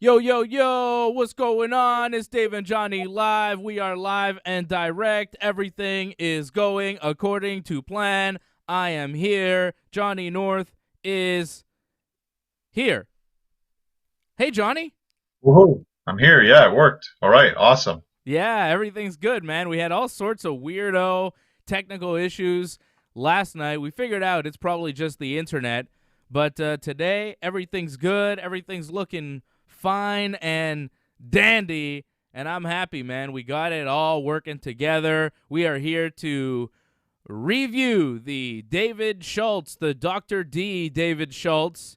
Yo, yo, yo, what's going on? It's Dave and Johnny live. We are live and direct. Everything is going according to plan. I am here. Johnny North is here. Hey, Johnny. Woohoo. I'm here. Yeah, it worked. All right. Awesome. Yeah, everything's good, man. We had all sorts of weirdo technical issues last night. We figured out it's probably just the internet. But today, everything's good. Everything's looking fine and dandy, and I'm happy, man. We got it all working together. We are here to review the David Schultz, the Dr. D David Schultz,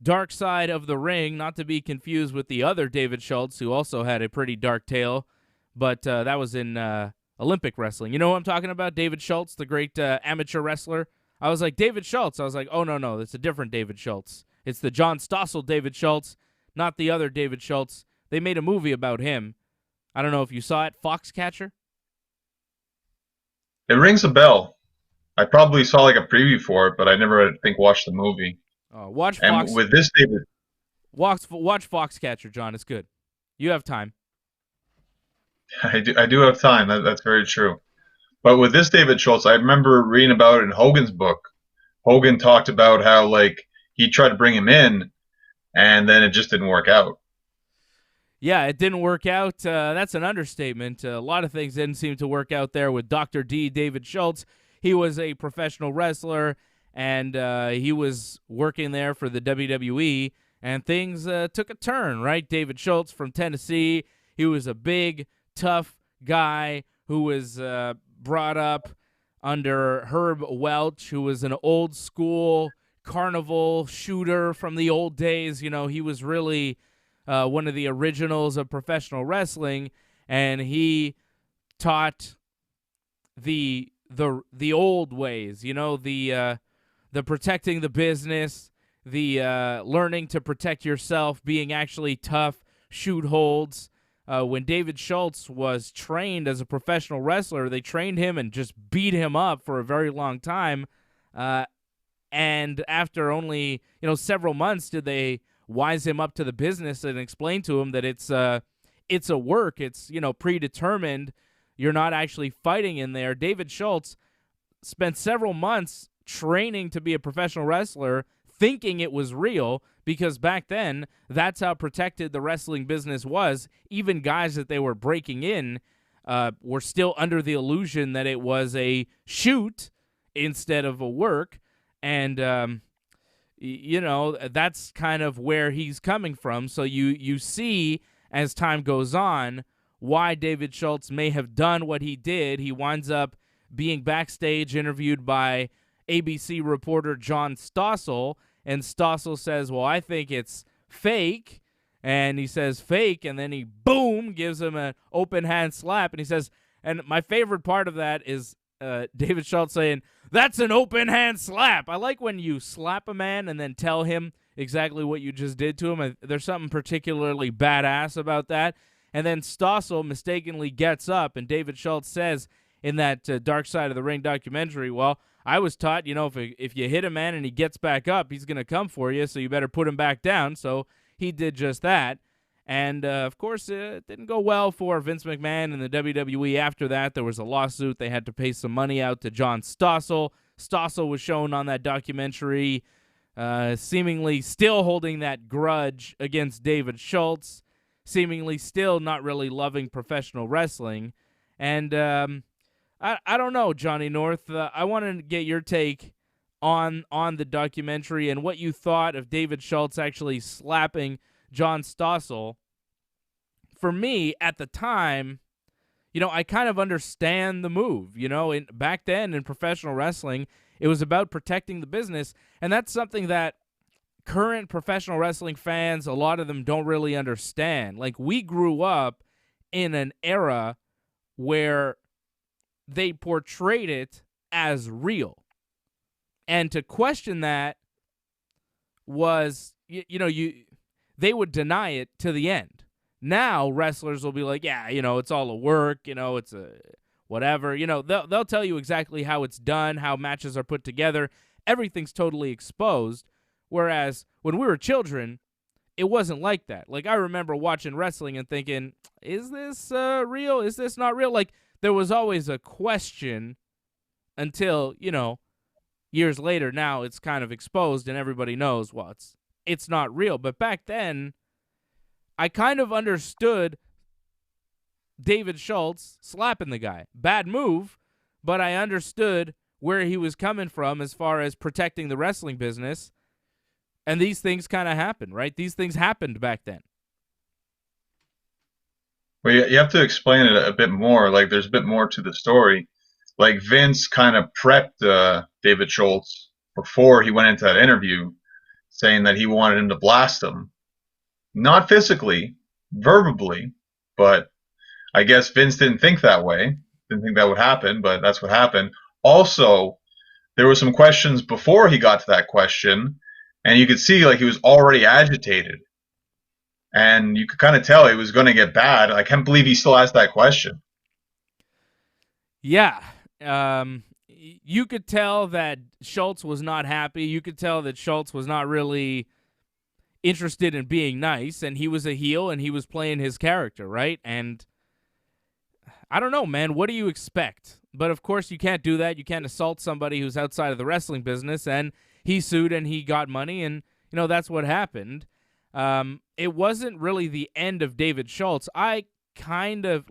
Dark Side of the Ring, not to be confused with the other David Schultz, who also had a pretty dark tale, but that was in Olympic wrestling. You know what I'm talking about? David Schultz, the great amateur wrestler. I was like, David Schultz. I was like, oh, no, it's a different David Schultz. It's the John Stossel David Schultz, not the other David Schultz. They made a movie about him. I don't know if you saw it, Foxcatcher. It rings a bell. I probably saw like a preview for it, but I never, I think, watched the movie. Watch And with this, David, watch Foxcatcher, John. It's good. You have time. I do have time. That's very true. But with this David Schultz, I remember reading about it in Hogan's book. Hogan talked about how like he tried to bring him in, and then it just didn't work out. Yeah, it didn't work out. That's an understatement. A lot of things didn't seem to work out there with Dr. D. David Schultz. He was a professional wrestler, and he was working there for the WWE, and things took a turn, right? David Schultz from Tennessee. He was a big, tough guy who was brought up under Herb Welch, who was an old school carnival shooter from the old days. You know, he was really one of the originals of professional wrestling, and he taught the old ways. You know, the protecting the business, the learning to protect yourself, being actually tough, shoot holds. When David Schultz was trained as a professional wrestler, they trained him and just beat him up for a very long time. And after only, several months did they wise him up to the business and explain to him that it's a work. It's, predetermined. You're not actually fighting in there. David Schultz spent several months training to be a professional wrestler, thinking it was real, because back then, that's how protected the wrestling business was. Even guys that they were breaking in were still under the illusion that it was a shoot instead of a work. And, that's kind of where he's coming from. So you see, as time goes on, why David Schultz may have done what he did. He winds up being backstage interviewed by ABC reporter John Stossel, and Stossel says, well, I think it's fake. And he says fake, and then he, boom, gives him an open hand slap. And he says, and my favorite part of that is David Schultz saying, that's an open hand slap. I like when you slap a man and then tell him exactly what you just did to him. There's something particularly badass about that. And then Stossel mistakenly gets up, and David Schultz says in that Dark Side of the Ring documentary, well, I was taught, if you hit a man and he gets back up, he's going to come for you, so you better put him back down. So he did just that. And, of course, it didn't go well for Vince McMahon and the WWE after that. There was a lawsuit. They had to pay some money out to John Stossel. Stossel was shown on that documentary seemingly still holding that grudge against David Schultz, seemingly still not really loving professional wrestling. And I don't know, Johnny North. I wanted to get your take on the documentary and what you thought of David Schultz actually slapping John Stossel. For me, at the time, I kind of understand the move. Back then in professional wrestling, it was about protecting the business, and that's something that current professional wrestling fans, a lot of them don't really understand. Like, we grew up in an era where they portrayed it as real. And to question that was, they would deny it to the end. Now wrestlers will be like, yeah, it's all a work, it's a whatever. They'll tell you exactly how it's done, how matches are put together. Everything's totally exposed. Whereas when we were children, it wasn't like that. Like, I remember watching wrestling and thinking, is this real? Is this not real? Like, there was always a question until, years later, now it's kind of exposed and everybody knows, well, it's not real. But back then, I kind of understood David Schultz slapping the guy. Bad move, but I understood where he was coming from as far as protecting the wrestling business. And these things kind of happened, right? These things happened back then. Well, you have to explain it a bit more. Like, there's a bit more to the story. Like, Vince kind of prepped David Schultz before he went into that interview, saying that he wanted him to blast him. Not physically, verbally, but I guess Vince didn't think that way. Didn't think that would happen, but that's what happened. Also, there were some questions before he got to that question, and you could see like he was already agitated. And you could kind of tell it was going to get bad. I can't believe he still asked that question. Yeah. You could tell that Schultz was not happy. You could tell that Schultz was not really interested in being nice, and he was a heel, and he was playing his character, right? And I don't know, man. What do you expect? But, of course, you can't do that. You can't assault somebody who's outside of the wrestling business, and he sued, and he got money, and, that's what happened. It wasn't really the end of David Schultz. I kind of,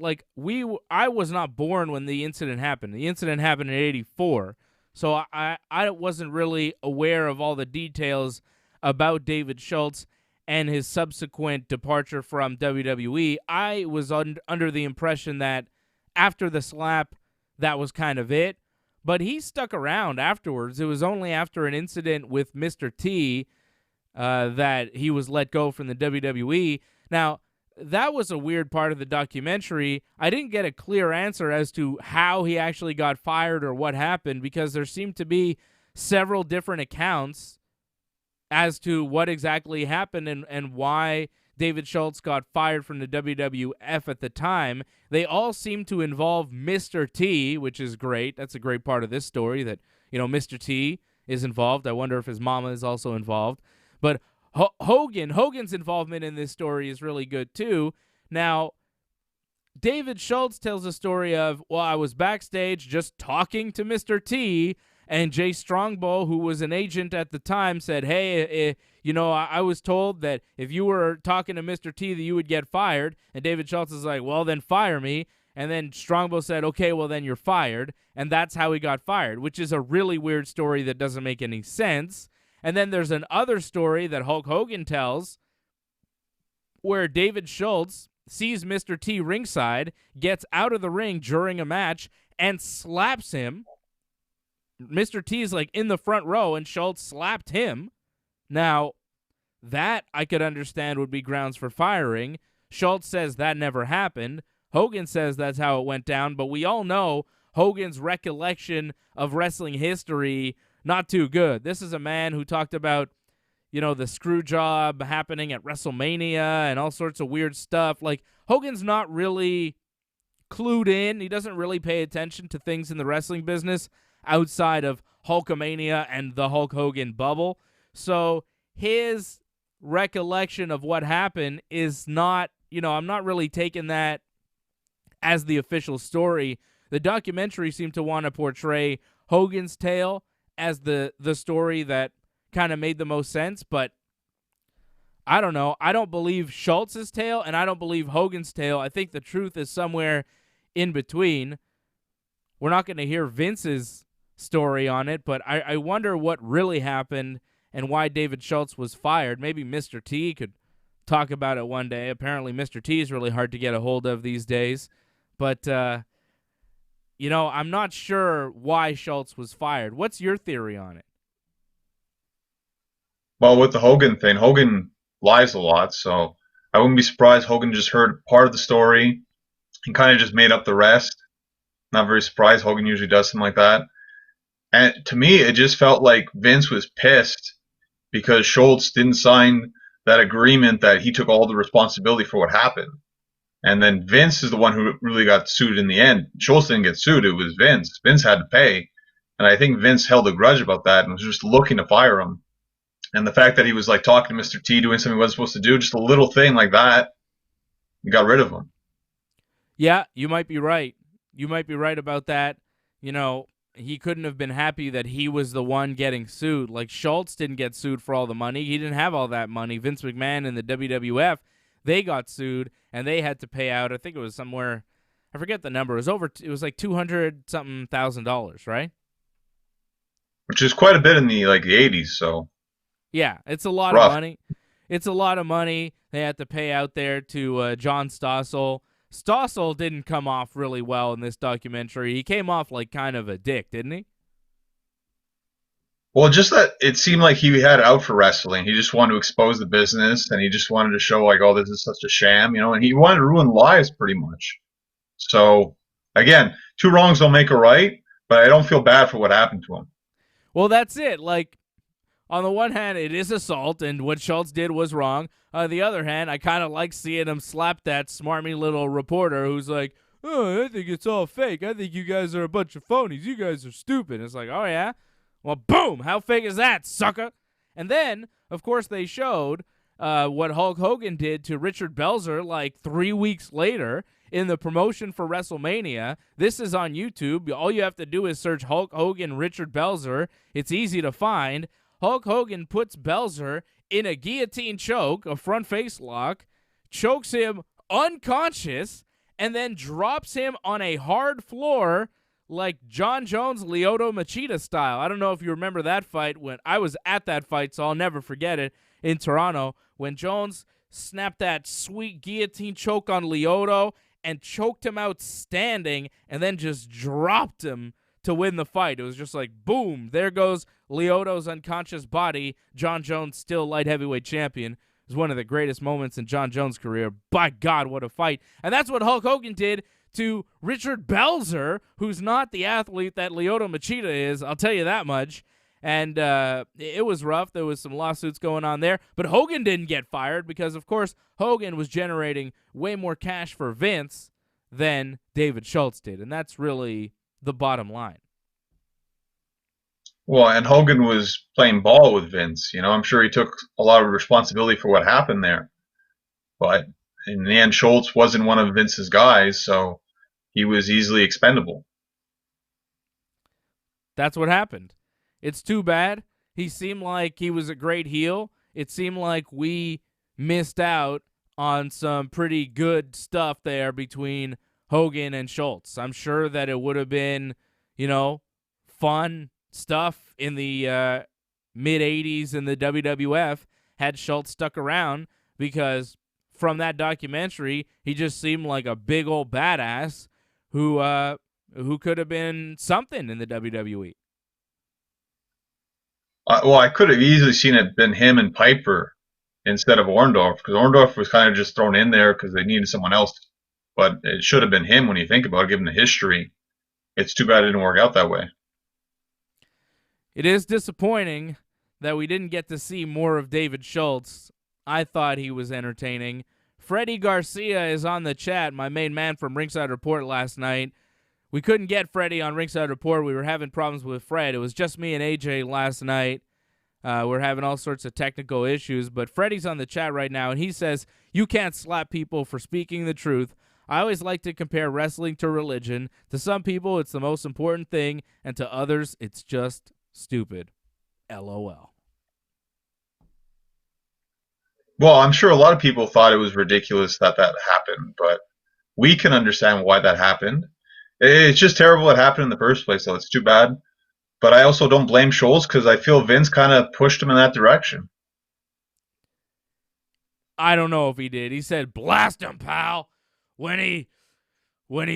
I was not born when the incident happened. The incident happened in 1984, so I wasn't really aware of all the details about David Schultz and his subsequent departure from WWE. I was under the impression that after the slap, that was kind of it. But he stuck around afterwards. It was only after an incident with Mr. T that he was let go from the WWE. Now, that was a weird part of the documentary. I didn't get a clear answer as to how he actually got fired or what happened, because there seemed to be several different accounts as to what exactly happened and why David Schultz got fired from the WWF at the time. They all seem to involve Mr. T, which is great. That's a great part of this story, that, Mr. T is involved. I wonder if his mama is also involved. But Hogan's involvement in this story is really good too. Now, David Schultz tells a story of, well, I was backstage just talking to Mr. T, and Jay Strongbow, who was an agent at the time, said, hey, I was told that if you were talking to Mr. T that you would get fired. And David Schultz is like, well, then fire me. And then Strongbow said, okay, well, then you're fired. And that's how he got fired, which is a really weird story that doesn't make any sense. And then there's another story that Hulk Hogan tells where David Schultz sees Mr. T ringside, gets out of the ring during a match, and slaps him. Mr. T is like in the front row, and Schultz slapped him. Now, that I could understand would be grounds for firing. Schultz says that never happened. Hogan says that's how it went down, but we all know Hogan's recollection of wrestling history, not too good. This is a man who talked about, the screw job happening at WrestleMania and all sorts of weird stuff. Like, Hogan's not really clued in. He doesn't really pay attention to things in the wrestling business outside of Hulkamania and the Hulk Hogan bubble. So his recollection of what happened is not, I'm not really taking that as the official story. The documentary seemed to want to portray Hogan's tale as the story that kind of made the most sense, but I don't know. I don't believe Schultz's tale, and I don't believe Hogan's tale. I think the truth is somewhere in between. We're not going to hear Vince's story on it, but I wonder what really happened and why David Schultz was fired. Maybe Mr. T could talk about it one day. Apparently Mr. T is really hard to get a hold of these days. But, I'm not sure why Schultz was fired. What's your theory on it? Well, with the Hogan thing, Hogan lies a lot, so I wouldn't be surprised Hogan just heard part of the story and kind of just made up the rest. Not very surprised. Hogan usually does something like that. And to me, it just felt like Vince was pissed because Schultz didn't sign that agreement that he took all the responsibility for what happened. And then Vince is the one who really got sued in the end. Schultz didn't get sued. It was Vince. Vince had to pay. And I think Vince held a grudge about that and was just looking to fire him. And the fact that he was like talking to Mr. T, doing something he wasn't supposed to do, just a little thing like that, you got rid of him. Yeah, you might be right. You might be right about that. He couldn't have been happy that he was the one getting sued. Like, Schultz didn't get sued for all the money. He didn't have all that money. Vince McMahon and the WWF, they got sued, and they had to pay out, I think it was somewhere, I forget the number. It was like $200-something thousand, right? Which is quite a bit in the 80s, so. Yeah, it's a lot Rough. of money. It's a lot of money they had to pay out there to John Stossel. Stossel didn't come off really well in this documentary. He came off like kind of a dick, didn't he? Well, just that it seemed like he had it out for wrestling. He just wanted to expose the business, and he just wanted to show like, oh, this is such a sham, and he wanted to ruin lives pretty much. So, again, two wrongs don't make a right, but I don't feel bad for what happened to him. Well, that's it. Like, on the one hand, it is assault, and what Schultz did was wrong. On the other hand, I kind of like seeing him slap that smarmy little reporter who's like, oh, I think it's all fake. I think you guys are a bunch of phonies. You guys are stupid. It's like, oh, yeah? Well, boom! How fake is that, sucker? And then, of course, they showed what Hulk Hogan did to Richard Belzer like 3 weeks later in the promotion for WrestleMania. This is on YouTube. All you have to do is search Hulk Hogan Richard Belzer. It's easy to find. Hulk Hogan puts Belzer in a guillotine choke, a front face lock, chokes him unconscious, and then drops him on a hard floor like John Jones, Lyoto Machida style. I don't know if you remember that fight. When I was at that fight, so I'll never forget it, in Toronto, when Jones snapped that sweet guillotine choke on Lyoto and choked him out standing and then just dropped him to win the fight. It was just like, boom, there goes Lyoto's unconscious body. John Jones, still light heavyweight champion. It was one of the greatest moments in John Jones' career. By God, what a fight. And that's what Hulk Hogan did to Richard Belzer, who's not the athlete that Lyoto Machida is, I'll tell you that much. And it was rough. There was some lawsuits going on there. But Hogan didn't get fired because, of course, Hogan was generating way more cash for Vince than David Schultz did. And that's really the bottom line. Well, and Hogan was playing ball with Vince. I'm sure he took a lot of responsibility for what happened there. But in the end, Schultz wasn't one of Vince's guys, so he was easily expendable. That's what happened. It's too bad. He seemed like he was a great heel. It seemed like we missed out on some pretty good stuff there between Hogan and Schultz. I'm sure that it would have been, fun stuff in the mid-'80s in the WWF had Schultz stuck around, because from that documentary, he just seemed like a big old badass who could have been something in the WWE. Well, I could have easily seen it been him and Piper instead of Orndorff, because Orndorff was kind of just thrown in there because they needed someone else. But it should have been him when you think about it, given the history. It's too bad it didn't work out that way. It is disappointing that we didn't get to see more of David Schultz. I thought he was entertaining. Freddie Garcia is on the chat, my main man from Ringside Report last night. We couldn't get Freddie on Ringside Report. We were having problems with Fred. It was just me and AJ last night. We're having all sorts of technical issues, but Freddie's on the chat right now, and he says, you can't slap people for speaking the truth. I always like to compare wrestling to religion. To some people, it's the most important thing, and to others, it's just stupid. LOL. Well, I'm sure a lot of people thought it was ridiculous that happened, but we can understand why that happened. It's just terrible it happened in the first place, so it's too bad. But I also don't blame Schultz, because I feel Vince kind of pushed him in that direction. I don't know if he did. He said, blast him, pal. When he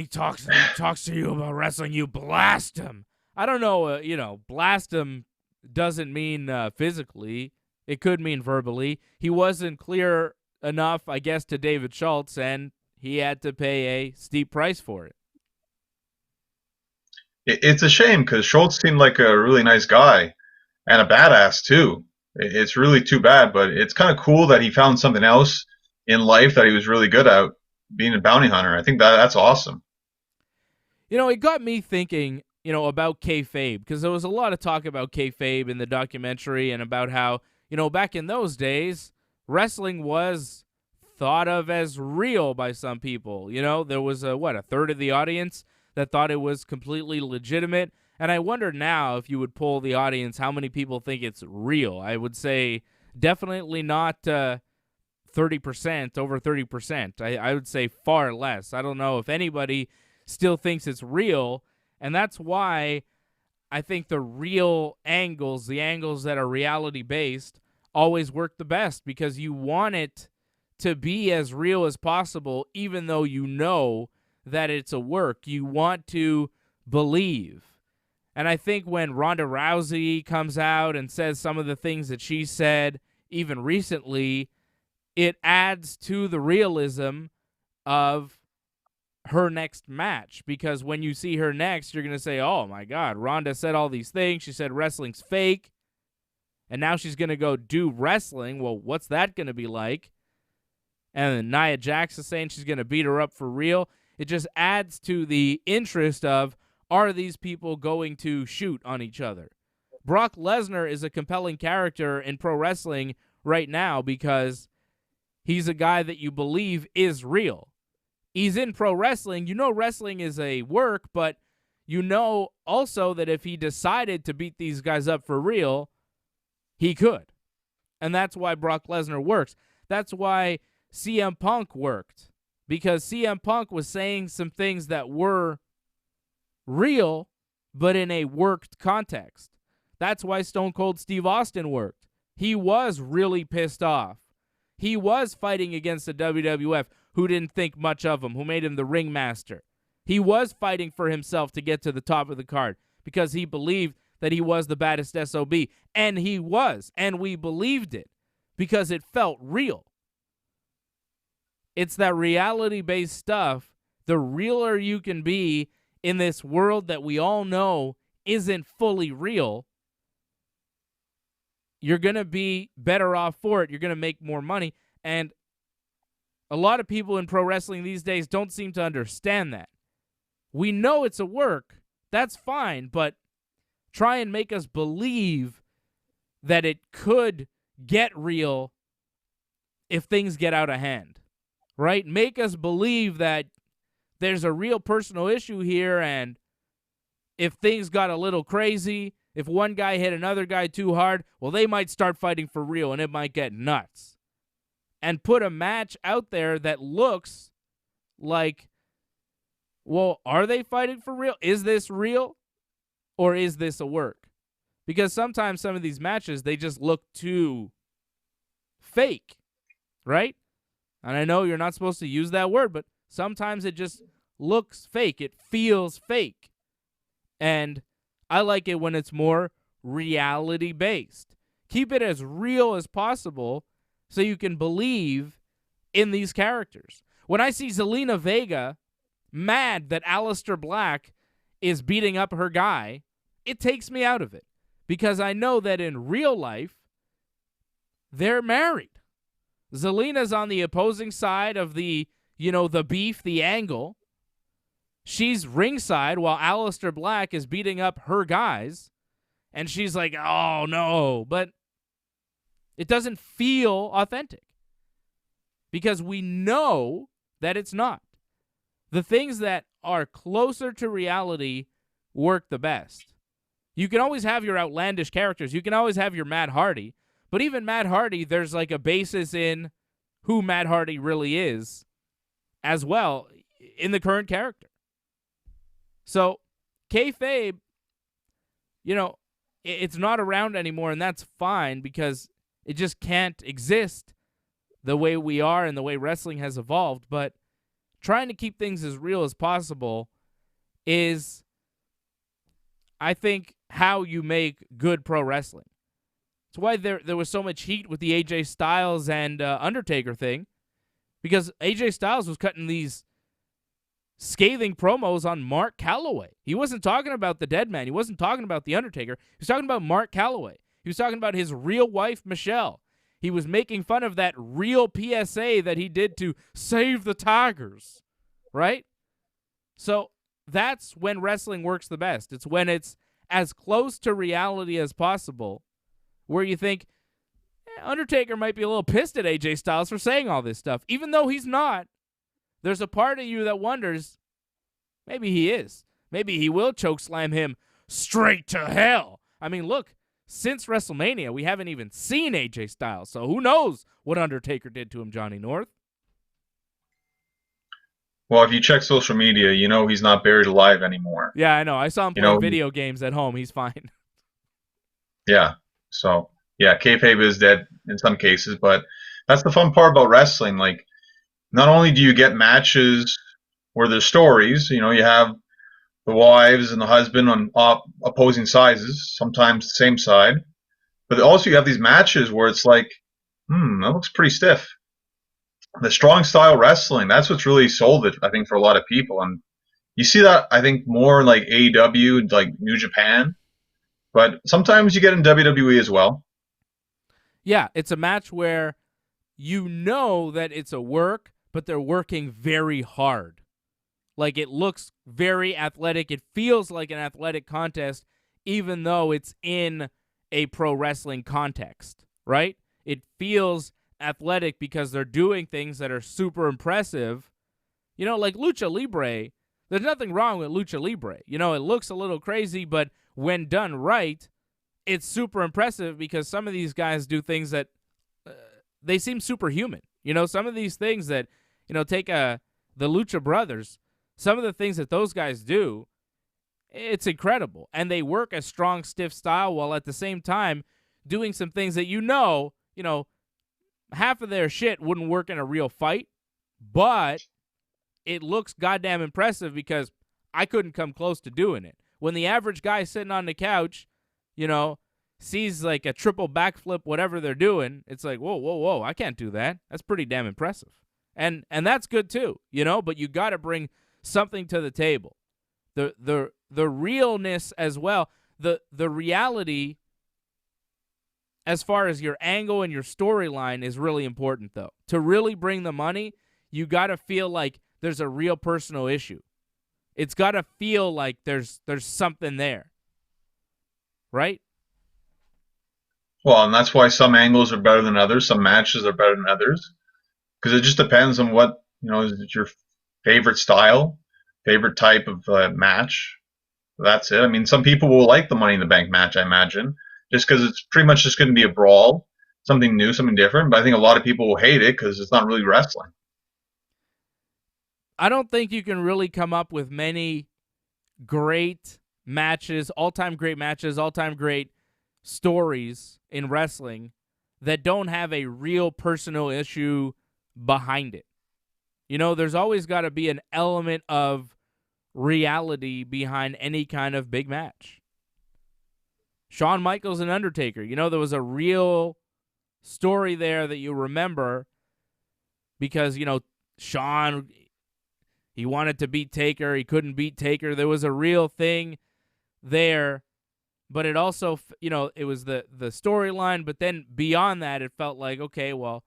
talks to you about wrestling, you blast him. I don't know, blast him doesn't mean physically. It could mean verbally. He wasn't clear enough, I guess, to David Schultz, and he had to pay a steep price for it. It's a shame, because Schultz seemed like a really nice guy and a badass too. It's really too bad, but it's kind of cool that he found something else in life that he was really good at, being a bounty hunter. I think that's awesome. It got me thinking, about kayfabe, because there was a lot of talk about kayfabe in the documentary and about how, back in those days, wrestling was thought of as real by some people. There was a third of the audience that thought it was completely legitimate. And I wonder now, if you would poll the audience, how many people think it's real. I would say definitely not 30%, over 30%. I would say far less. I don't know if anybody still thinks it's real. And that's why I think the real angles, the angles that are reality-based, always work the best, because you want it to be as real as possible, even though you know that it's a work. You want to believe. And I think when Ronda Rousey comes out and says some of the things that she said, even recently, it adds to the realism of her next match. Because when you see her next, you're going to say, oh my God, Ronda said all these things. She said wrestling's fake. And now she's going to go do wrestling. Well, what's that going to be like? And then Nia Jax is saying she's going to beat her up for real. It just adds to the interest of, are these people going to shoot on each other? Brock Lesnar is a compelling character in pro wrestling right now because he's a guy that you believe is real. He's in pro wrestling. You know wrestling is a work, but you know also that if he decided to beat these guys up for real, he could. And that's why Brock Lesnar works. That's why CM Punk worked, because CM Punk was saying some things that were real, but in a worked context. That's why Stone Cold Steve Austin worked. He was really pissed off. He was fighting against the WWF, who didn't think much of him, who made him the ringmaster. He was fighting for himself to get to the top of the card because he believed that he was the baddest SOB. And he was, and we believed it because it felt real. It's that reality-based stuff. The realer you can be in this world that we all know isn't fully real, you're going to be better off for it. You're going to make more money. And a lot of people in pro wrestling these days don't seem to understand that. We know it's a work. That's fine. But try and make us believe that it could get real if things get out of hand. Right? Make us believe that there's a real personal issue here, and if things got a little crazy, if one guy hit another guy too hard, well, they might start fighting for real, and it might get nuts. And put a match out there that looks like, well, are they fighting for real? Is this real? Or is this a work? Because sometimes some of these matches, they just look too fake, right? And I know you're not supposed to use that word, but sometimes it just looks fake. It feels fake. And I like it when it's more reality-based. Keep it as real as possible so you can believe in these characters. When I see Zelina Vega mad that Aleister Black is beating up her guy, it takes me out of it. Because I know that in real life, they're married. Zelina's on the opposing side of the beef, the angle. She's ringside while Aleister Black is beating up her guys. And she's like, oh, no. But it doesn't feel authentic. Because we know that it's not. The things that are closer to reality work the best. You can always have your outlandish characters. You can always have your Matt Hardy. But even Matt Hardy, there's like a basis in who Matt Hardy really is as well in the current character. So kayfabe, it's not around anymore, and that's fine because it just can't exist the way we are and the way wrestling has evolved. But trying to keep things as real as possible is, I think, how you make good pro wrestling. It's why there was so much heat with the AJ Styles and Undertaker thing, because AJ Styles was cutting these scathing promos on Mark Calloway. He wasn't talking about the dead man. He wasn't talking about the Undertaker. He was talking about Mark Calloway. He was talking about his real wife, Michelle. He was making fun of that real PSA that he did to save the Tigers, right? So that's when wrestling works the best. It's when it's as close to reality as possible, where you think, Undertaker might be a little pissed at AJ Styles for saying all this stuff, even though he's not. There's a part of you that wonders, maybe he is. Maybe he will chokeslam him straight to hell. I mean, look, since WrestleMania, we haven't even seen AJ Styles, so who knows what Undertaker did to him, Johnny North. Well, if you check social media, you know he's not buried alive anymore. Yeah, I know. I saw him playing video games at home. He's fine. Yeah. So, yeah, kayfabe is dead in some cases, but that's the fun part about wrestling. Like, not only do you get matches where there's stories, you have the wives and the husband on opposing sides, sometimes the same side, but also you have these matches where it's like, that looks pretty stiff. The strong style wrestling, that's what's really sold it, I think, for a lot of people. And you see that, I think, more like AEW, like New Japan, but sometimes you get in WWE as well. Yeah, it's a match where you know that it's a work, but they're working very hard. Like, it looks very athletic. It feels like an athletic contest, even though it's in a pro wrestling context, right? It feels athletic because they're doing things that are super impressive. Like Lucha Libre, there's nothing wrong with Lucha Libre. It looks a little crazy, but when done right, it's super impressive because some of these guys do things that they seem superhuman. Some of these things that, take the Lucha Brothers, some of the things that those guys do, it's incredible. And they work a strong, stiff style while at the same time doing some things that half of their shit wouldn't work in a real fight, but it looks goddamn impressive because I couldn't come close to doing it. When the average guy sitting on the couch, sees like a triple backflip, whatever they're doing, it's like, whoa, I can't do that. That's pretty damn impressive. And that's good too, but you got to bring something to the table. The realness as well, the reality as far as your angle and your storyline is really important, though. To really bring the money, you got to feel like there's a real personal issue. It's got to feel like there's something there, right? Well, and that's why some angles are better than others, some matches are better than others, because it just depends on what, is your favorite style, favorite type of match. That's it. I mean, some people will like the Money in the Bank match, I imagine, just because it's pretty much just going to be a brawl, something new, something different. But I think a lot of people will hate it because it's not really wrestling. I don't think you can really come up with many great matches, all-time great stories in wrestling that don't have a real personal issue behind it. There's always got to be an element of reality behind any kind of big match. Shawn Michaels and Undertaker, there was a real story there that you remember because, Shawn, he wanted to beat Taker. He couldn't beat Taker. There was a real thing there, but it also, it was the storyline. But then beyond that, it felt like, okay, well,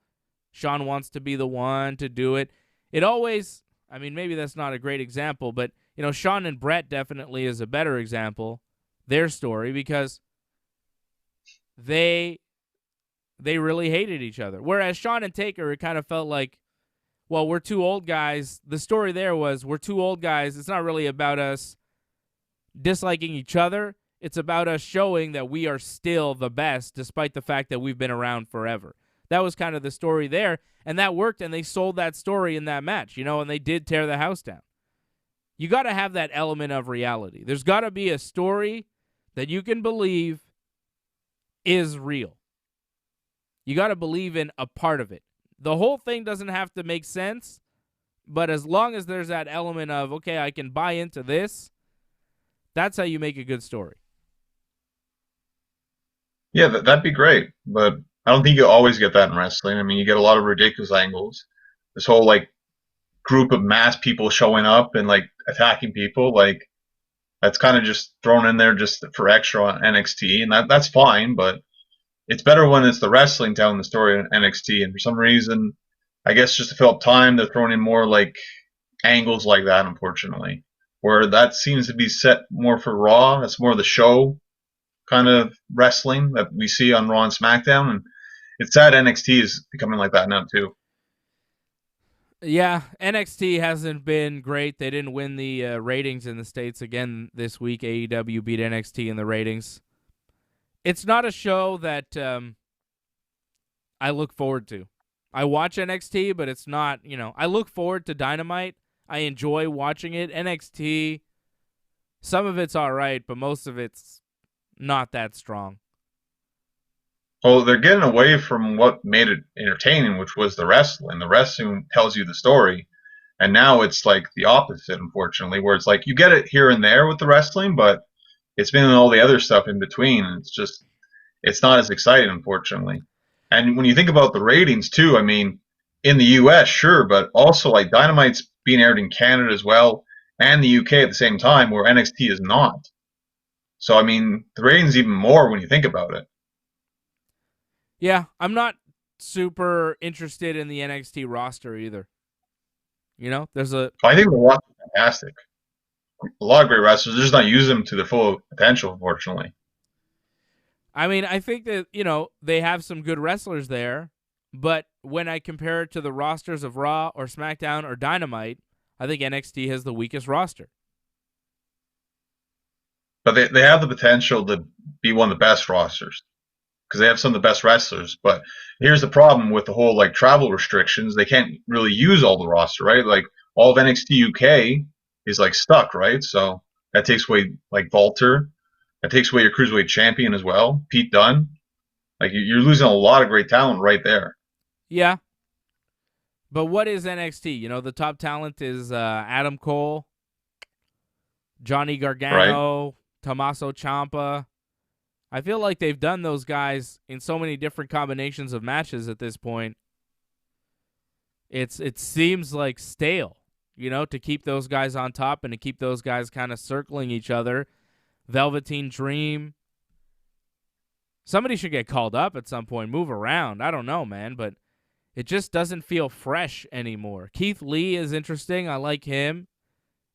Shawn wants to be the one to do it. It always, maybe that's not a great example, but, Shawn and Brett definitely is a better example, their story, because they really hated each other. Whereas Shawn and Taker, it kind of felt like, well, we're two old guys. The story there was we're two old guys. It's not really about us disliking each other. It's about us showing that we are still the best despite the fact that we've been around forever. That was kind of the story there, and that worked, and they sold that story in that match, and they did tear the house down. You got to have that element of reality. There's got to be a story that you can believe is real. You got to believe in a part of it. The whole thing doesn't have to make sense, but as long as there's that element of, okay, I can buy into this, that's how you make a good story. Yeah, that'd be great, but I don't think you always get that in wrestling. You get a lot of ridiculous angles. This whole, group of mass people showing up and, attacking people, that's kind of just thrown in there just for extra on NXT, and that's fine, but it's better when it's the wrestling telling the story on NXT, and for some reason, I guess just to fill up time, they're throwing in more, angles like that, unfortunately, where that seems to be set more for Raw. That's more of the show kind of wrestling that we see on Raw and SmackDown, and it's sad NXT is becoming like that now too. Yeah, NXT hasn't been great. They didn't win the ratings in the States again this week. AEW beat NXT in the ratings. It's not a show that I look forward to. I watch NXT, but it's not, I look forward to Dynamite. I enjoy watching it. NXT, some of it's all right, but most of it's not that strong. Well, they're getting away from what made it entertaining, which was the wrestling. The wrestling tells you the story. And now it's like the opposite, unfortunately, where it's like you get it here and there with the wrestling, but it's been all the other stuff in between. And it's not as exciting, unfortunately. And when you think about the ratings, too, I mean, in the US, sure, but also like Dynamite's being aired in Canada as well and the UK at the same time, where NXT is not. So, I mean, the ratings even more when you think about it. Yeah, I'm not super interested in the NXT roster either. There's I think the roster is fantastic. A lot of great wrestlers. They're just not using them to their full potential, unfortunately. I mean, I think that, they have some good wrestlers there, but when I compare it to the rosters of Raw or SmackDown or Dynamite, I think NXT has the weakest roster. But they have the potential to be one of the best rosters because they have some of the best wrestlers. But here's the problem with the whole like travel restrictions. They can't really use all the roster, right? Like all of NXT UK is like stuck, right? So that takes away like Walter. That takes away your cruiserweight champion as well, Pete Dunne. Like you're losing a lot of great talent right there. Yeah. But what is NXT? The top talent is Adam Cole, Johnny Gargano, right? Tommaso Ciampa. I feel like they've done those guys in so many different combinations of matches at this point. It seems like stale, to keep those guys on top and to keep those guys kind of circling each other. Velveteen Dream. Somebody should get called up at some point, move around. I don't know, man, but it just doesn't feel fresh anymore. Keith Lee is interesting. I like him.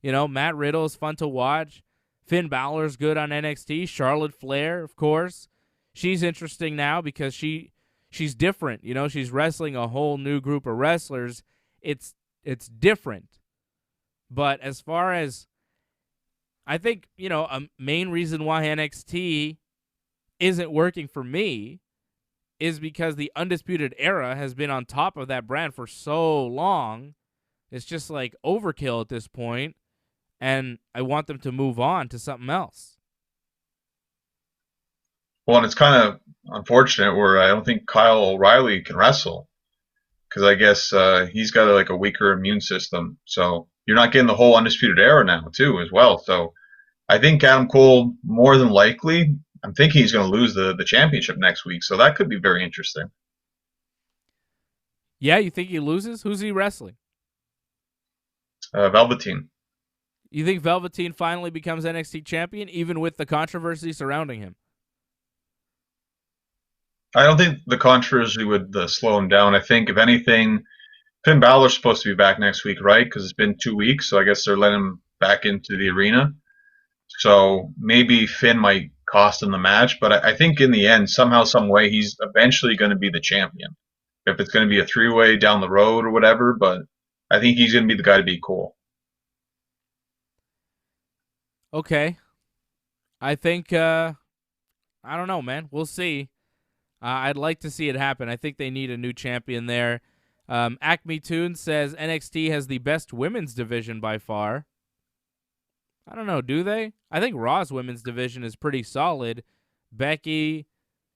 Matt Riddle is fun to watch. Finn Balor's good on NXT. Charlotte Flair, of course. She's interesting now because she's different. She's wrestling a whole new group of wrestlers. It's different. But as far as, I think, a main reason why NXT isn't working for me is because the Undisputed Era has been on top of that brand for so long. It's just like overkill at this point. And I want them to move on to something else. Well, and it's kind of unfortunate where I don't think Kyle O'Reilly can wrestle because I guess he's got like a weaker immune system. So you're not getting the whole Undisputed Era now too as well. So I think Adam Cole more than likely, I'm thinking he's going to lose the championship next week. So that could be very interesting. Yeah, you think he loses? Who's he wrestling? Velveteen. You think Velveteen finally becomes NXT champion, even with the controversy surrounding him? I don't think the controversy would slow him down. I think, if anything, Finn Balor's supposed to be back next week, right? Because it's been 2 weeks, so I guess they're letting him back into the arena. So maybe Finn might cost him the match, but I think in the end, somehow, some way, he's eventually going to be the champion. If it's going to be a three-way down the road or whatever, but I think he's going to be the guy to beat Cole. Okay. I think, I don't know, man. We'll see. I'd like to see it happen. I think they need a new champion there. Acme Toon says NXT has the best women's division by far. I don't know, do they? I think Raw's women's division is pretty solid. Becky,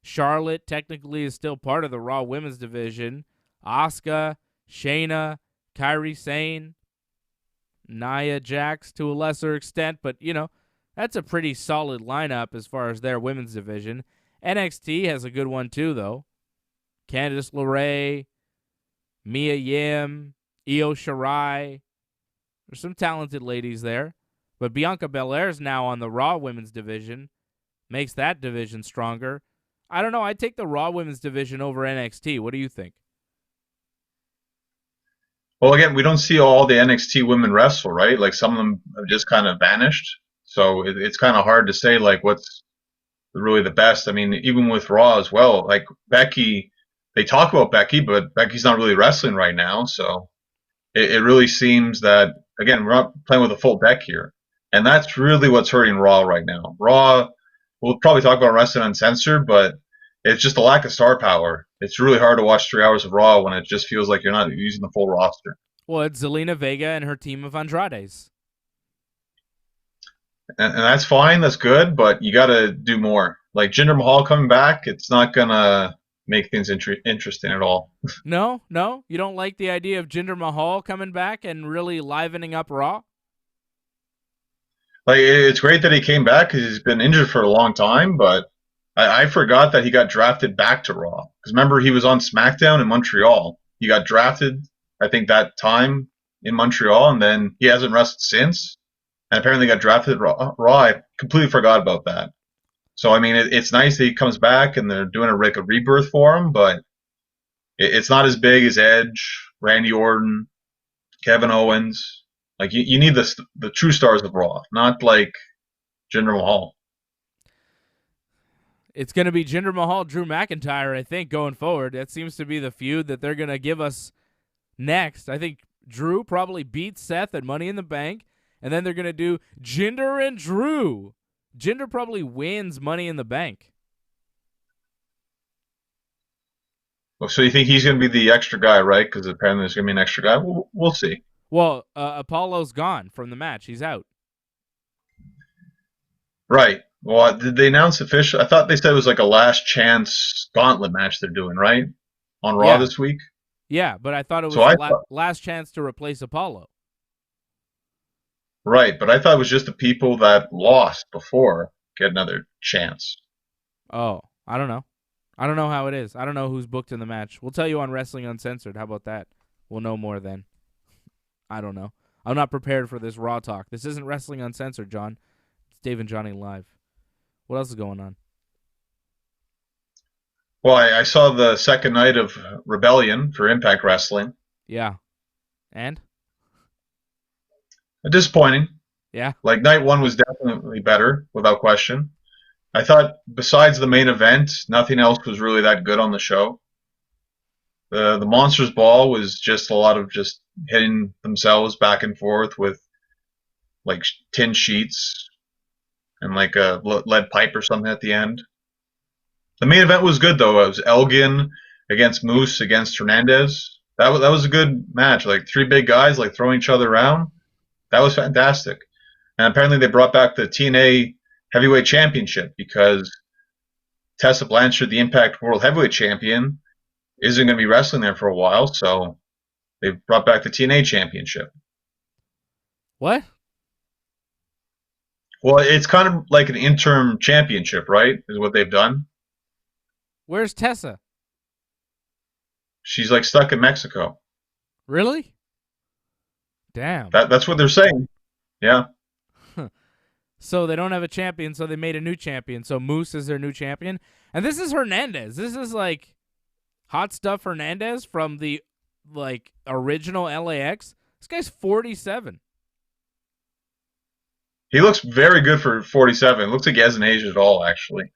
Charlotte technically is still part of the Raw women's division. Asuka, Shayna, Kairi Sane, Nia Jax to a lesser extent, but, that's a pretty solid lineup as far as their women's division. NXT has a good one too, though. Candice LeRae, Mia Yim, Io Shirai. There's some talented ladies there. But Bianca Belair's now on the Raw women's division. Makes that division stronger. I don't know. I'd take the Raw women's division over NXT. What do you think? Well, again, we don't see all the NXT women wrestle, right? Like some of them have just kind of vanished. So it's kind of hard to say like what's really the best. I mean, even with Raw as well, like Becky, they talk about Becky, but Becky's not really wrestling right now. So it really seems that, again, we're not playing with a full deck here. And that's really what's hurting Raw right now. Raw, we'll probably talk about wrestling uncensored, but it's just a lack of star power. It's really hard to watch 3 hours of Raw when it just feels like you're not using the full roster. Well, it's Zelina Vega and her team of Andrades. And that's fine, that's good, but you got to do more. Like Jinder Mahal coming back, it's not going to make things interesting at all. No, you don't like the idea of Jinder Mahal coming back and really livening up Raw? Like, it's great that he came back because he's been injured for a long time, but I forgot that he got drafted back to Raw. Because remember, he was on SmackDown in Montreal. He got drafted, I think, that time in Montreal, and then he hasn't wrestled since. And apparently got drafted at Raw. I completely forgot about that. So, I mean, it's nice that he comes back and they're doing a rebirth for him, but it's not as big as Edge, Randy Orton, Kevin Owens. Like, you need the true stars of Raw, not like Jinder Mahal. It's going to be Jinder Mahal, Drew McIntyre, I think, going forward. That seems to be the feud that they're going to give us next. I think Drew probably beats Seth at Money in the Bank, and then they're going to do Jinder and Drew. Jinder probably wins Money in the Bank. Well, so you think he's going to be the extra guy, right? Because apparently there's going to be an extra guy. We'll see. Well, Apollo's gone from the match. He's out. Right. Well, did they announce officially? I thought they said it was like a last chance gauntlet match they're doing, right? On Raw this week? Yeah, but I thought it was last chance to replace Apollo. Right, but I thought it was just the people that lost before get another chance. Oh, I don't know. I don't know how it is. I don't know who's booked in the match. We'll tell you on Wrestling Uncensored. How about that? We'll know more then. I don't know. I'm not prepared for this Raw talk. This isn't Wrestling Uncensored, John. It's Dave and Johnny Live. What else is going on? Well, I saw the second night of Rebellion for Impact Wrestling. Yeah. And? Disappointing. Yeah. Like, night one was definitely better, without question. I thought, besides the main event, nothing else was really that good on the show. The Monsters Ball was just a lot of just hitting themselves back and forth with, like, tin sheets and, like, a lead pipe or something at the end. The main event was good, though. It was Elgin against Moose against Hernandez. That was a good match. Like, three big guys, like, throwing each other around. That was fantastic. And apparently they brought back the TNA Heavyweight Championship because Tessa Blanchard, the Impact World Heavyweight Champion, isn't going to be wrestling there for a while, so they brought back the TNA Championship. What? Well, it's kind of like an interim championship, right, is what they've done. Where's Tessa? She's, like, stuck in Mexico. Really? Damn. That's what they're saying. Yeah. So they don't have a champion, so they made a new champion. So Moose is their new champion. And this is Hernandez. This is like Hot Stuff Hernandez from the like original LAX. This guy's 47. He looks very good for 47. Looks like he hasn't aged at all, actually.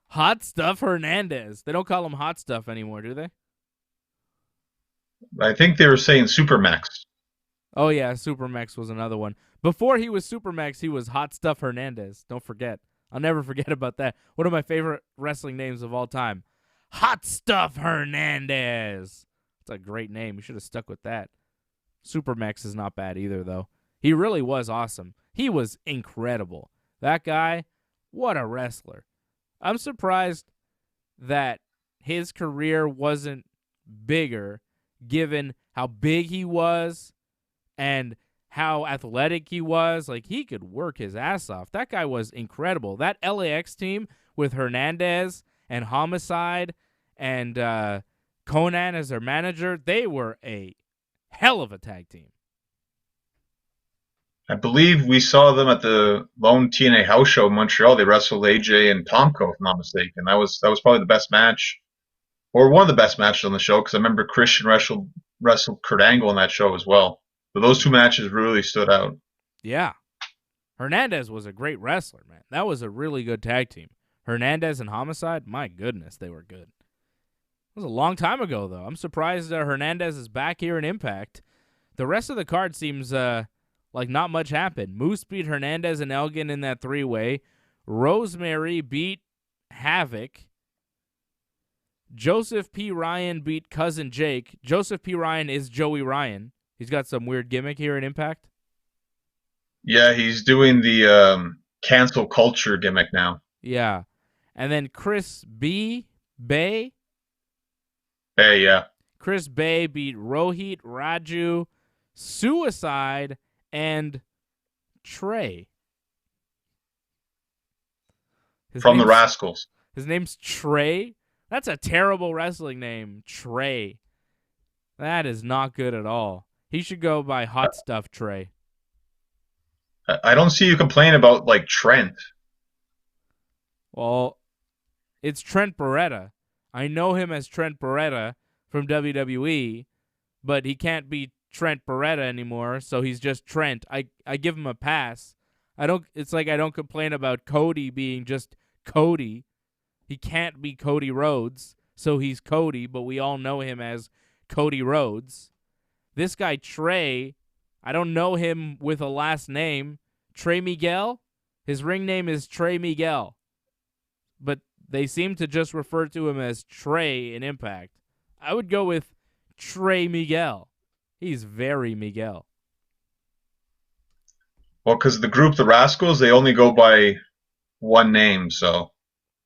Hot Stuff Hernandez. They don't call him Hot Stuff anymore, do they? I think they were saying Supermax. Oh, yeah, Supermax was another one. Before he was Supermax, he was Hot Stuff Hernandez. Don't forget. I'll never forget about that. One of my favorite wrestling names of all time. Hot Stuff Hernandez. It's a great name. You should have stuck with that. Supermax is not bad either, though. He really was awesome. He was incredible. That guy, what a wrestler. I'm surprised that his career wasn't bigger given how big he was and how athletic he was. Like, he could work his ass off. That guy was incredible. That LAX team with Hernandez and Homicide and Conan as their manager, they were a hell of a tag team. I believe we saw them at the lone TNA house show in Montreal. They wrestled AJ and Tomko, if I'm not mistaken. That was probably the best match, or one of the best matches on the show, because I remember Christian wrestled Kurt Angle on that show as well. So those two matches really stood out. Yeah. Hernandez was a great wrestler, man. That was a really good tag team. Hernandez and Homicide, my goodness, they were good. was a long time ago, though. I'm surprised Hernandez is back here in Impact. The rest of the card seems like not much happened. Moose beat Hernandez and Elgin in that three-way. Rosemary beat Havoc. Joseph P. Ryan beat Cousin Jake. Joseph P. Ryan is Joey Ryan. He's got some weird gimmick here in Impact. Yeah, he's doing the cancel culture gimmick now. Yeah. And then Chris Bay? Hey, yeah. Chris Bay beat Rohit, Raju, Suicide, and Trey. From the Rascals. His name's Trey? That's a terrible wrestling name, Trey. That is not good at all. He should go by Hot Stuff Trey. I don't see you complain about, like, Trent. Well, it's Trent Beretta. I know him as Trent Beretta from WWE, but he can't be Trent Beretta anymore, so he's just Trent. I give him a pass. It's like I don't complain about Cody being just Cody. He can't be Cody Rhodes, so he's Cody, but we all know him as Cody Rhodes. This guy Trey, I don't know him with a last name. Trey Miguel? His ring name is Trey Miguel. But they seem to just refer to him as Trey in Impact. I would go with Trey Miguel. He's very Miguel. Well, because the group, the Rascals, they only go by one name, so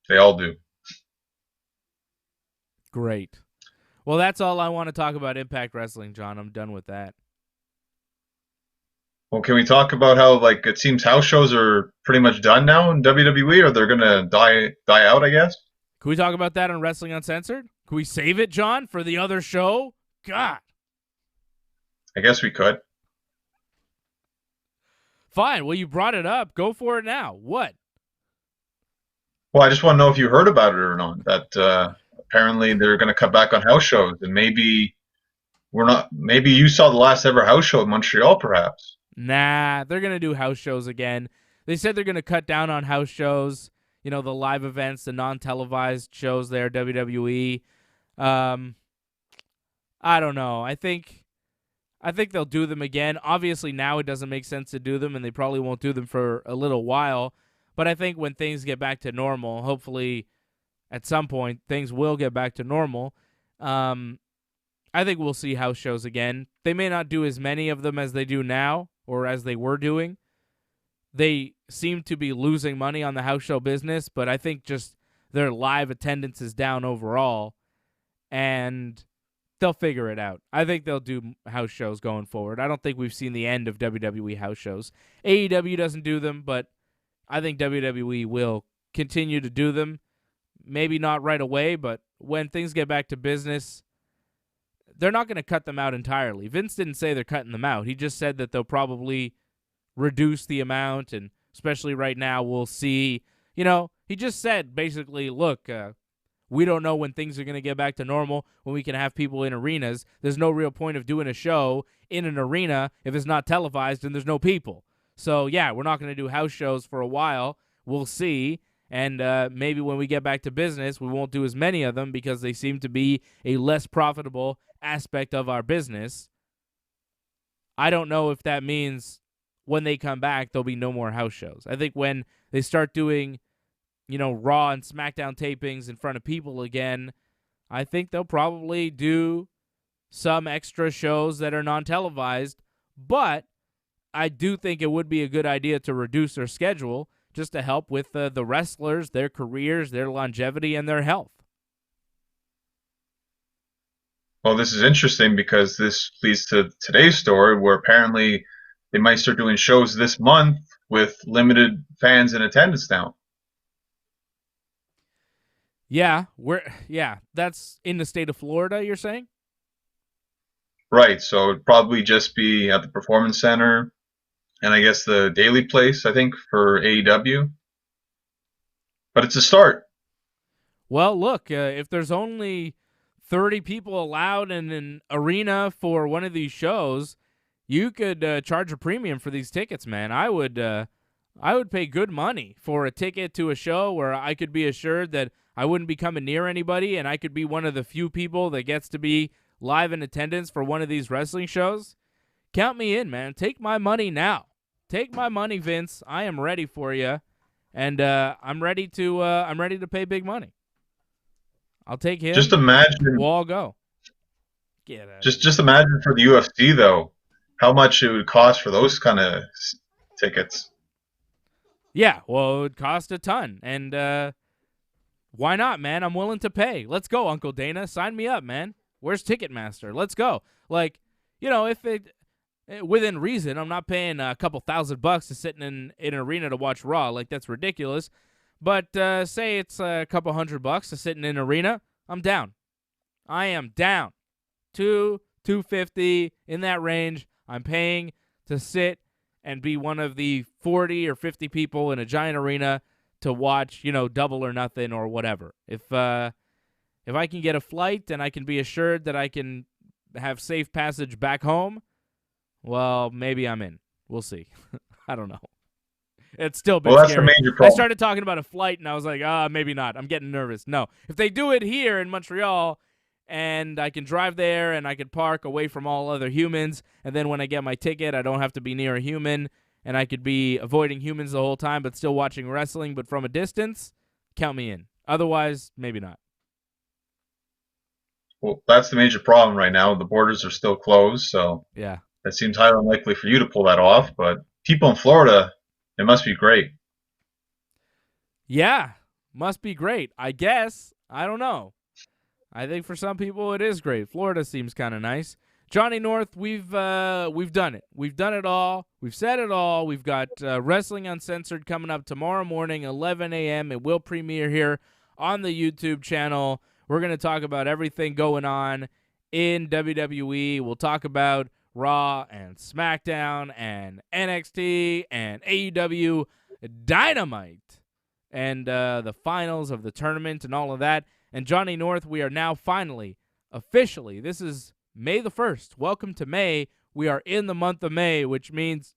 they all do. Great. Well, that's all I want to talk about Impact Wrestling, John. I'm done with that. Well, can we talk about how, like, it seems house shows are pretty much done now in WWE, or they're going to die out, I guess? Can we talk about that on Wrestling Uncensored? Can we save it, John, for the other show? God. I guess we could. Fine. Well, you brought it up. Go for it now. What? Well, I just want to know if you heard about it or not. That apparently they're going to cut back on house shows, and maybe we're not. Maybe you saw the last ever house show in Montreal, perhaps. Nah, they're going to do house shows again. They said they're going to cut down on house shows, you know, the live events, the non-televised shows there, WWE. I don't know. I think they'll do them again. Obviously, now it doesn't make sense to do them, and they probably won't do them for a little while. But I think when things get back to normal, hopefully at some point things will get back to normal, I think we'll see house shows again. They may not do as many of them as they do now or as they were doing. They seem to be losing money on the house show business, but I think just their live attendance is down overall, and they'll figure it out. I think they'll do house shows going forward. I don't think we've seen the end of WWE house shows. AEW doesn't do them, but I think WWE will continue to do them. Maybe not right away, but when things get back to business, they're not going to cut them out entirely. Vince didn't say they're cutting them out. He just said that they'll probably reduce the amount, and especially right now, we'll see. You know, he just said basically, look, we don't know when things are going to get back to normal, when we can have people in arenas. There's no real point of doing a show in an arena if it's not televised and there's no people. So, yeah, we're not going to do house shows for a while. We'll see. And maybe when we get back to business, we won't do as many of them because they seem to be a less profitable aspect of our business. I don't know if that means when they come back, there'll be no more house shows. I think when they start doing, you know, Raw and SmackDown tapings in front of people again, I think they'll probably do some extra shows that are non-televised. But I do think it would be a good idea to reduce their schedule just to help with the wrestlers, their careers, their longevity, and their health. Well, this is interesting because this leads to today's story where apparently they might start doing shows this month with limited fans in attendance now. Yeah, that's in the state of Florida, you're saying? Right, so it'd probably just be at the Performance Center and I guess the Daily Place, I think, for AEW. But it's a start. Well, look, if there's only 30 people allowed in an arena for one of these shows, you could charge a premium for these tickets, man. I would I would pay good money for a ticket to a show where I could be assured that I wouldn't be coming near anybody and I could be one of the few people that gets to be live in attendance for one of these wrestling shows. Count me in, man. Take my money now. Take my money, Vince. I am ready for you, and I'm ready to pay big money. I'll take him. Just imagine. We'll all go. Just imagine for the UFC though, how much it would cost for those kind of tickets. Yeah, well, it would cost a ton, and why not, man? I'm willing to pay. Let's go, Uncle Dana. Sign me up, man. Where's Ticketmaster? Let's go. Like, if it within reason, I'm not paying a couple $1,000 to sit in an arena to watch Raw. Like, that's ridiculous. But say it's a couple $100 to sit in an arena, I'm down. I am down. $250 in that range. I'm paying to sit and be one of the 40 or 50 people in a giant arena to watch, Double or Nothing or whatever. If I can get a flight and I can be assured that I can have safe passage back home, well, maybe I'm in. We'll see. I don't know. It's still been that's scary. the major problem. I started talking about a flight, and I was like, maybe not. I'm getting nervous. No. If they do it here in Montreal, and I can drive there, and I can park away from all other humans, and then when I get my ticket, I don't have to be near a human, and I could be avoiding humans the whole time but still watching wrestling, but from a distance, count me in. Otherwise, maybe not. Well, that's the major problem right now. The borders are still closed, so yeah, it seems highly unlikely for you to pull that off. But people in Florida, it must be great. Yeah, must be great. I guess. I don't know. I think for some people it is great. Florida seems kind of nice. Johnny North, we've done it. We've done it all. We've said it all. We've got Wrestling Uncensored coming up tomorrow morning, 11 a.m. It will premiere here on the YouTube channel. We're going to talk about everything going on in WWE. We'll talk about Raw and SmackDown and NXT and AEW Dynamite and the finals of the tournament and all of that. And Johnny North, we are now finally, officially, this is May the 1st. Welcome to May. We are in the month of May, which means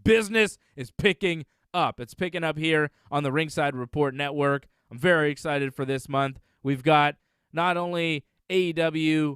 business is picking up. It's picking up here on the Ringside Report Network. I'm very excited for this month. We've got not only AEW,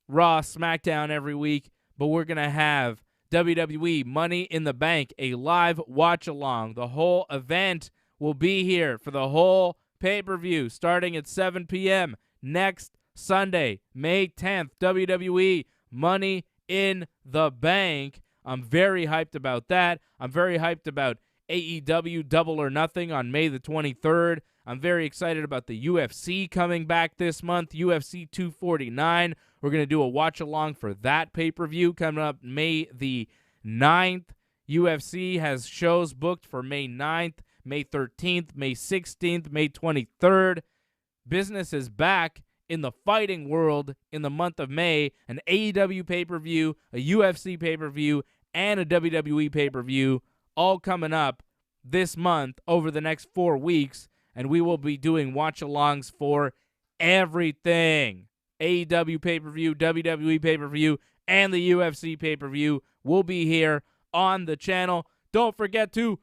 Raw, SmackDown every week, but we're going to have WWE Money in the Bank, a live watch-along. The whole event will be here for the whole pay-per-view starting at 7 p.m. next Sunday, May 10th. WWE Money in the Bank. I'm very hyped about that. I'm very hyped about AEW Double or Nothing on May the 23rd. I'm very excited about the UFC coming back this month, UFC 249. We're going to do a watch-along for that pay-per-view coming up May the 9th. UFC has shows booked for May 9th, May 13th, May 16th, May 23rd. Business is back in the fighting world in the month of May. An AEW pay-per-view, a UFC pay-per-view, and a WWE pay-per-view all coming up this month over the next 4 weeks. And we will be doing watch-alongs for everything. AEW pay-per-view, WWE pay-per-view, and the UFC pay-per-view will be here on the channel. Don't forget to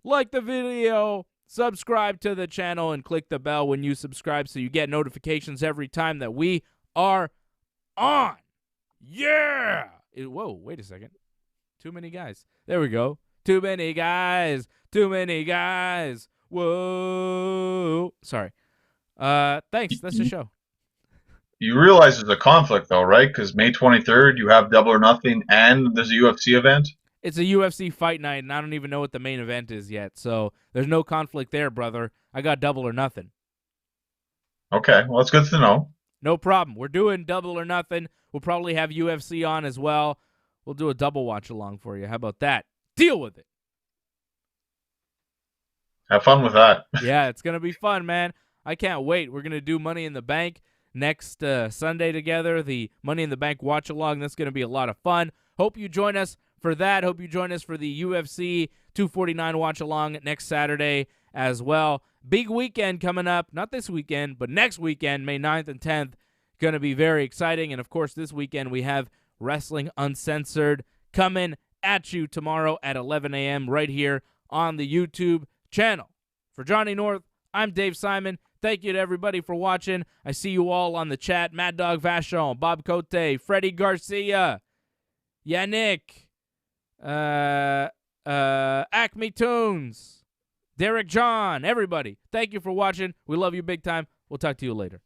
like the video, subscribe to the channel, and click the bell when you subscribe so you get notifications every time that we are on. Yeah! Whoa, wait a second. Too many guys. There we go. Too many guys. Too many guys. Whoa. Sorry. Thanks. That's the show. You realize there's a conflict, though, right? Because May 23rd, you have Double or Nothing, and there's a UFC event. It's a UFC fight night, and I don't even know what the main event is yet. So there's no conflict there, brother. I got Double or Nothing. Okay. Well, that's good to know. No problem. We're doing Double or Nothing. We'll probably have UFC on as well. We'll do a double watch-along for you. How about that? Deal with it. Have fun with that. Yeah, it's going to be fun, man. I can't wait. We're going to do Money in the Bank next Sunday together, the Money in the Bank watch-along. That's going to be a lot of fun. Hope you join us for that. Hope you join us for the UFC 249 watch-along next Saturday as well. Big weekend coming up. Not this weekend, but next weekend, May 9th and 10th. Going to be very exciting. And, of course, this weekend we have Wrestling Uncensored coming at you tomorrow at 11 a.m. right here on the YouTube channel. For Johnny North, I'm Dave Simon. Thank you to everybody for watching. I see you all on the chat. Mad Dog Vachon, Bob Cote, Freddie Garcia, Yannick, Acme Tunes, Derek John, everybody. Thank you for watching. We love you big time. We'll talk to you later.